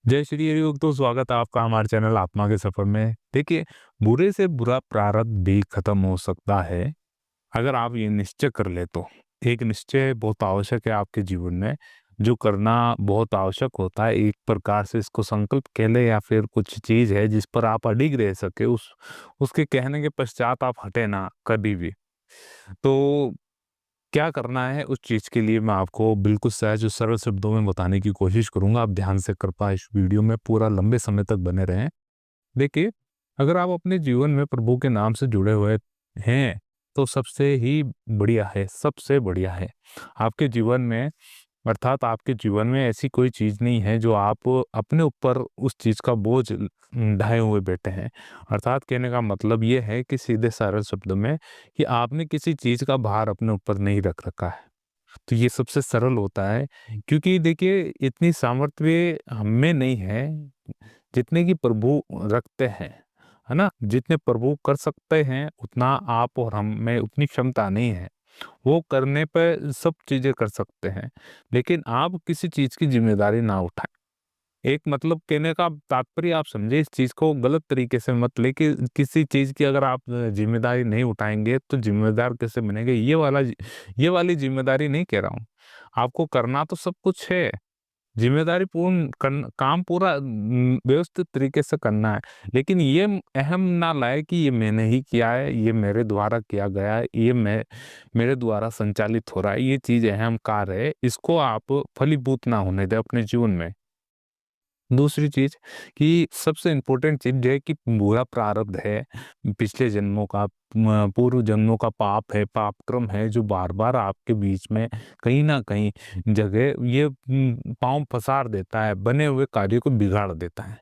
जय श्री हरियोग। तो स्वागत है आपका हमारे चैनल आत्मा के सफर में। देखिए, बुरे से बुरा प्रारब्ध भी खत्म हो सकता है अगर आप ये निश्चय कर ले तो। एक निश्चय बहुत आवश्यक है आपके जीवन में, जो करना बहुत आवश्यक होता है। एक प्रकार से इसको संकल्प कह ले या फिर कुछ चीज है जिस पर आप अडिग रह सके, उस उसके कहने के पश्चात आप हटे ना कभी भी। तो क्या करना है उस चीज के लिए मैं आपको बिल्कुल सहज और सरल शब्दों में बताने की कोशिश करूंगा। आप ध्यान से कृपया इस वीडियो में पूरा लंबे समय तक बने रहें। देखिए, अगर आप अपने जीवन में प्रभु के नाम से जुड़े हुए हैं तो सबसे ही बढ़िया है, सबसे बढ़िया है। आपके जीवन में, अर्थात आपके जीवन में ऐसी कोई चीज नहीं है जो आप अपने ऊपर उस चीज का बोझ ढाए हुए बैठे हैं। अर्थात कहने का मतलब ये है कि सीधे सरल शब्दों में कि आपने किसी चीज का भार अपने ऊपर नहीं रख रखा है। तो ये सबसे सरल होता है, क्योंकि देखिए इतनी सामर्थ्य हम में नहीं है जितने की प्रभु रखते हैं, है ना। जितने प्रभु कर सकते हैं उतना आप और हम में उतनी क्षमता नहीं है। वो करने पे सब चीजें कर सकते हैं, लेकिन आप किसी चीज की जिम्मेदारी ना उठाएं। एक मतलब कहने का तात्पर्य आप समझे, इस चीज को गलत तरीके से मत ले कि किसी चीज की अगर आप जिम्मेदारी नहीं उठाएंगे तो जिम्मेदार कैसे बनेंगे। ये वाली जिम्मेदारी नहीं कह रहा हूँ। आपको करना तो सब कुछ है, जिम्मेदारी काम पूरा व्यवस्थित तरीके से करना है। लेकिन ये अहम ना लाए कि ये मैंने ही किया है, ये मेरे द्वारा किया गया है, ये मेरे द्वारा संचालित हो रहा है। ये चीज अहम कार्य है, इसको आप फलीभूत ना होने दें अपने जीवन में। दूसरी चीज कि सबसे इम्पोर्टेंट चीज है कि बुरा प्रारब्ध है, पिछले जन्मों का, पूर्व जन्मों का पाप है, पाप क्रम है, जो बार बार आपके बीच में कहीं ना कहीं जगह ये पांव पसार देता है, बने हुए कार्य को बिगाड़ देता है।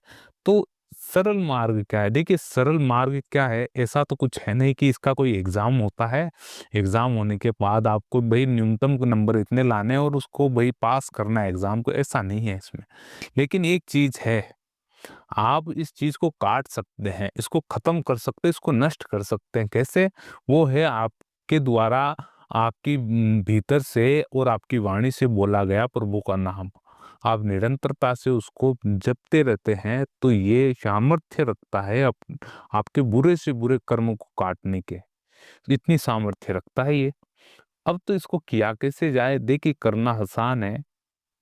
तो सरल मार्ग क्या है? देखिए, सरल मार्ग क्या है, ऐसा तो कुछ है नहीं कि इसका कोई एग्जाम होता है। एग्जाम होने के बाद आपको भाई न्यूनतम नंबर इतने लाने और उसको भाई पास करना है एग्जाम को, ऐसा नहीं है इसमें। लेकिन एक चीज है, आप इस चीज को काट सकते हैं, इसको खत्म कर सकते हैं, इसको नष्ट कर सकते हैं। कैसे? वो है आपके द्वारा, आपकी भीतर से और आपकी वाणी से बोला गया प्रभु का नाम। आप निरंतरता से उसको जपते रहते हैं तो ये सामर्थ्य रखता है आपके बुरे से बुरे कर्मों को काटने के। इतनी सामर्थ्य रखता है ये। अब तो इसको किया कैसे जाए? देखिए, करना आसान है।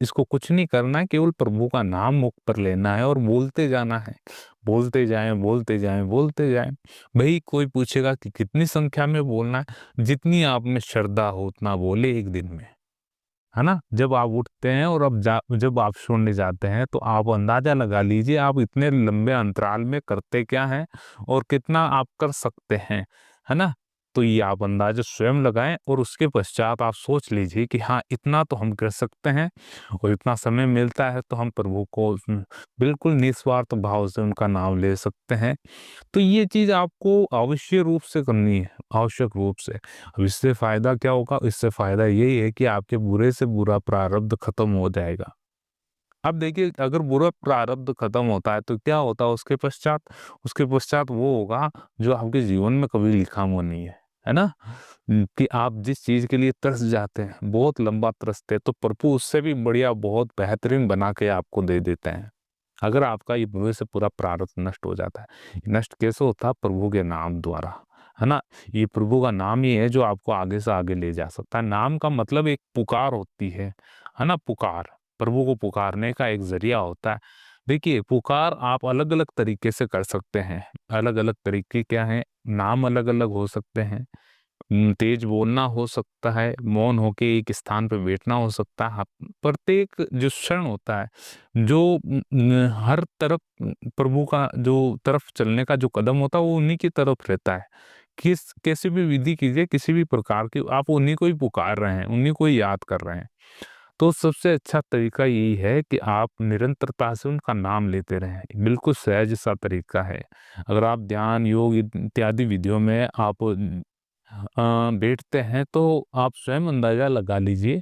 इसको कुछ नहीं करना है, केवल प्रभु का नाम मुख पर लेना है और बोलते जाना है। बोलते जाएं, बोलते जाएं, बोलते जाएं। भाई कोई पूछेगा कि कितनी संख्या में बोलना है? जितनी आप में श्रद्धा हो उतना बोले एक दिन में, है ना। जब आप उठते हैं और जब आप सोने जाते हैं तो आप अंदाजा लगा लीजिए आप इतने लंबे अंतराल में करते क्या हैं और कितना आप कर सकते हैं, है ना। तो ये आप अंदाजा स्वयं लगाएं और उसके पश्चात आप सोच लीजिए कि हाँ, इतना तो हम कर सकते हैं और इतना समय मिलता है तो हम प्रभु को बिल्कुल निस्वार्थ भाव से उनका नाम ले सकते हैं। तो ये चीज आपको अवश्य रूप से करनी है, आवश्यक रूप से। अब इससे फायदा क्या होगा? इससे फायदा यही है कि आपके बुरे से बुरा प्रारब्ध खत्म हो जाएगा। अब देखिए, अगर बुरा प्रारब्ध खत्म होता है तो क्या होता है उसके पश्चात? उसके पश्चात वो होगा जो आपके जीवन में कभी लिखा हुआ नहीं है ना। कि आप जिस चीज के लिए तरस जाते हैं, बहुत लंबा तरसते हैं, तो प्रभु उससे भी बढ़िया बहुत बेहतरीन बना के आपको दे देते हैं। अगर आपका ये बुरे से पूरा प्रारब्ध नष्ट हो जाता है। नष्ट कैसे होता है? प्रभु के नाम द्वारा, है ना। ये प्रभु का नाम ही है जो आपको आगे से आगे ले जा सकता है। नाम का मतलब एक पुकार होती है ना। पुकार प्रभु को पुकारने का एक जरिया होता है। देखिए, पुकार आप अलग अलग तरीके से कर सकते हैं। अलग अलग तरीके क्या है? नाम अलग अलग हो सकते हैं। तेज बोलना हो सकता है, मौन होके एक स्थान पे बैठना हो सकता है। प्रत्येक जो क्षण होता है, जो हर तरफ प्रभु का जो तरफ चलने का जो कदम होता है वो उन्हीं की तरफ रहता है। किस कैसी भी विधि कीजिए, किसी भी प्रकार की, आप उन्हीं को ही पुकार रहे हैं, उन्हीं को ही याद कर रहे हैं। तो सबसे अच्छा तरीका यही है कि आप निरंतरता से उनका नाम लेते रहें। बिल्कुल सहज सा तरीका है। अगर आप ध्यान, योग इत्यादि विधियों में आप बैठते हैं तो आप स्वयं अंदाजा लगा लीजिए।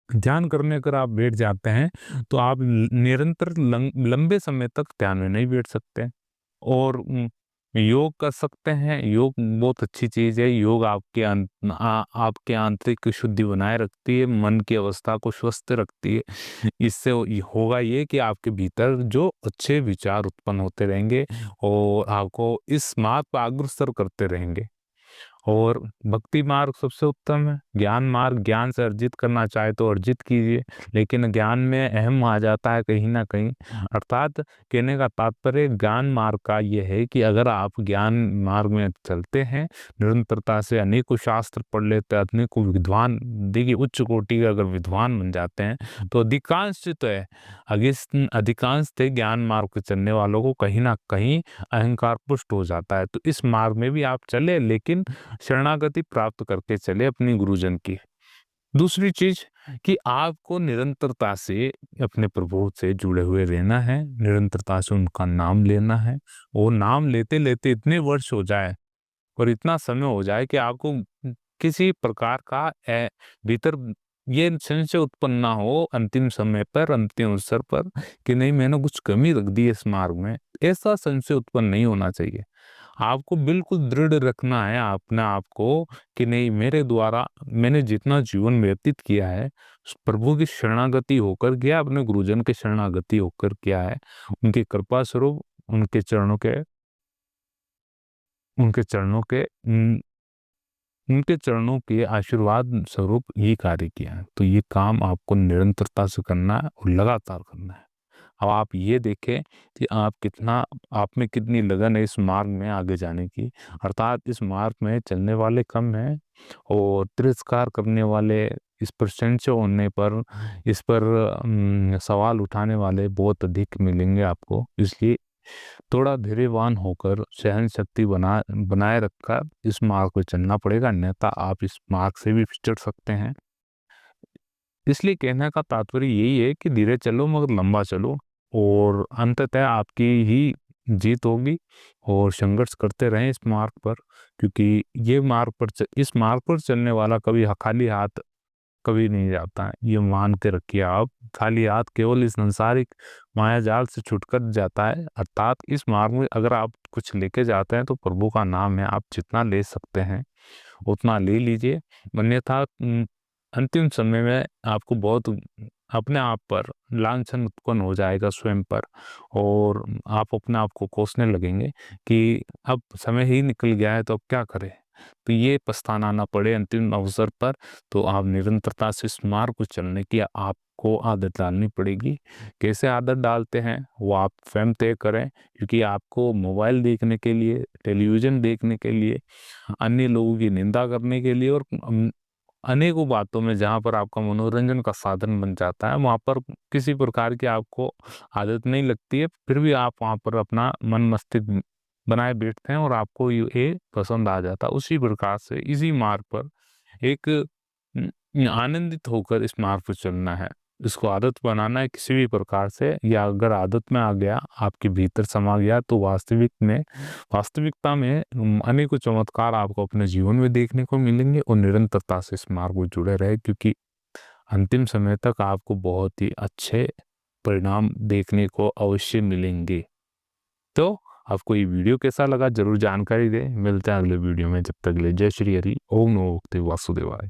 ध्यान करने अगर आप बैठ जाते हैं तो आप निरंतर लंबे समय तक ध्यान में नहीं बैठ सकते। और योग कर सकते हैं। योग बहुत अच्छी चीज़ है। योग आपके आंतरिक शुद्धि बनाए रखती है, मन की अवस्था को स्वस्थ रखती है। इससे होगा ये कि आपके भीतर जो अच्छे विचार उत्पन्न होते रहेंगे और आपको इस मार्ग पर अग्रसर करते रहेंगे। और भक्ति मार्ग सबसे उत्तम है। ज्ञान मार्ग, ज्ञान से अर्जित करना चाहे तो अर्जित कीजिए, लेकिन ज्ञान में अहम आ जाता है कहीं ना कहीं। अर्थात कहने का तात्पर्य ज्ञान मार्ग का ये है कि अगर आप ज्ञान मार्ग में चलते हैं, निरंतरता से अनेकों शास्त्र पढ़ लेते हैं, अनेकों विद्वान, देखिए उच्च कोटि के अगर विद्वान बन जाते हैं तो अधिकांश तो है, अधिकांश थे ज्ञान मार्ग पे चलने वालों को कहीं ना कहीं अहंकार पुष्ट हो जाता है। तो इस मार्ग में भी आप चले, लेकिन शरणागति प्राप्त करके चले अपनी गुरुजन की। दूसरी चीज कि आपको निरंतरता से अपने प्रभु से जुड़े हुए रहना है, निरंतरता से उनका नाम लेना है। वो नाम लेते लेते इतने वर्ष हो जाए और इतना समय हो जाए कि आपको किसी प्रकार का भीतर ये संशय उत्पन्न ना हो अंतिम समय पर, अंतिम अवसर पर, कि नहीं मैंने कुछ कमी रख दी इस मार्ग में। ऐसा संशय उत्पन्न नहीं होना चाहिए। आपको बिल्कुल दृढ़ रखना है अपने आप को कि नहीं, मेरे द्वारा मैंने जितना जीवन व्यतीत किया है उस प्रभु की शरणागति होकर किया, अपने गुरुजन के शरणागति होकर किया है। उनकी कृपा स्वरूप, उनके चरणों के उनके चरणों के उनके चरणों के आशीर्वाद स्वरूप ये कार्य किया है। तो ये काम आपको निरंतरता से करना है और लगातार करना है। अब आप ये देखें कि आप में कितनी लगन है इस मार्ग में आगे जाने की। अर्थात इस मार्ग में चलने वाले कम हैं और तिरस्कार करने वाले, इस पर संशय होने पर, इस पर सवाल उठाने वाले बहुत अधिक मिलेंगे आपको। इसलिए थोड़ा धैर्यवान होकर सहन शक्ति बनाए रखकर इस मार्ग पर चलना पड़ेगा, अन्यथा आप इस मार्ग से भी फिसल सकते हैं। इसलिए कहने का तात्पर्य यही है कि धीरे चलो मगर लंबा चलो, और अंततः आपकी ही जीत होगी। और संघर्ष करते रहें इस मार्ग पर, क्योंकि इस मार्ग पर चलने वाला कभी खाली हाथ कभी नहीं जाता है। ये मान के रखिए आप, खाली हाथ केवल इस संसारिक माया जाल से छुटकर जाता है। अर्थात इस मार्ग में अगर आप कुछ लेके जाते हैं तो प्रभु का नाम है, आप जितना ले सकते हैं उतना ले लीजिए। अन्यथा अंतिम समय में आपको बहुत अपने आप पर लांछन उत्पन्न हो जाएगा स्वयं पर, और आप अपने आप को कोसने लगेंगे कि अब समय ही निकल गया है तो अब क्या करें। तो ये पछताना ना पड़े अंतिम अवसर पर। तो आप निरंतरता से इस मार्ग को चलने की आपको आदत डालनी पड़ेगी। कैसे आदत डालते हैं वो आप स्वयं तय करें, क्योंकि आपको मोबाइल देखने के लिए, टेलीविज़न देखने के लिए, अन्य लोगों की निंदा करने के लिए और अनेकों बातों में जहाँ पर आपका मनोरंजन का साधन बन जाता है, वहाँ पर किसी प्रकार की आपको आदत नहीं लगती है, फिर भी आप वहाँ पर अपना मन मस्तिष्क बनाए बैठते हैं और आपको ये पसंद आ जाता है। उसी प्रकार से इसी मार्ग पर एक आनंदित होकर इस मार्ग पर चलना है। इसको आदत बनाना है किसी भी प्रकार से, या अगर आदत में आ गया, आपके भीतर समा गया, तो वास्तविकता में अनेकों चमत्कार आपको अपने जीवन में देखने को मिलेंगे। और निरंतरता से इस मार्ग में जुड़े रहे, क्योंकि अंतिम समय तक आपको बहुत ही अच्छे परिणाम देखने को अवश्य मिलेंगे। तो आपको ये वीडियो कैसा लगा जरूर जानकारी दें। मिलते हैं अगले वीडियो में, जब तक के लिए जय श्री हरि। ओम नमो भगवते वासुदेवाय।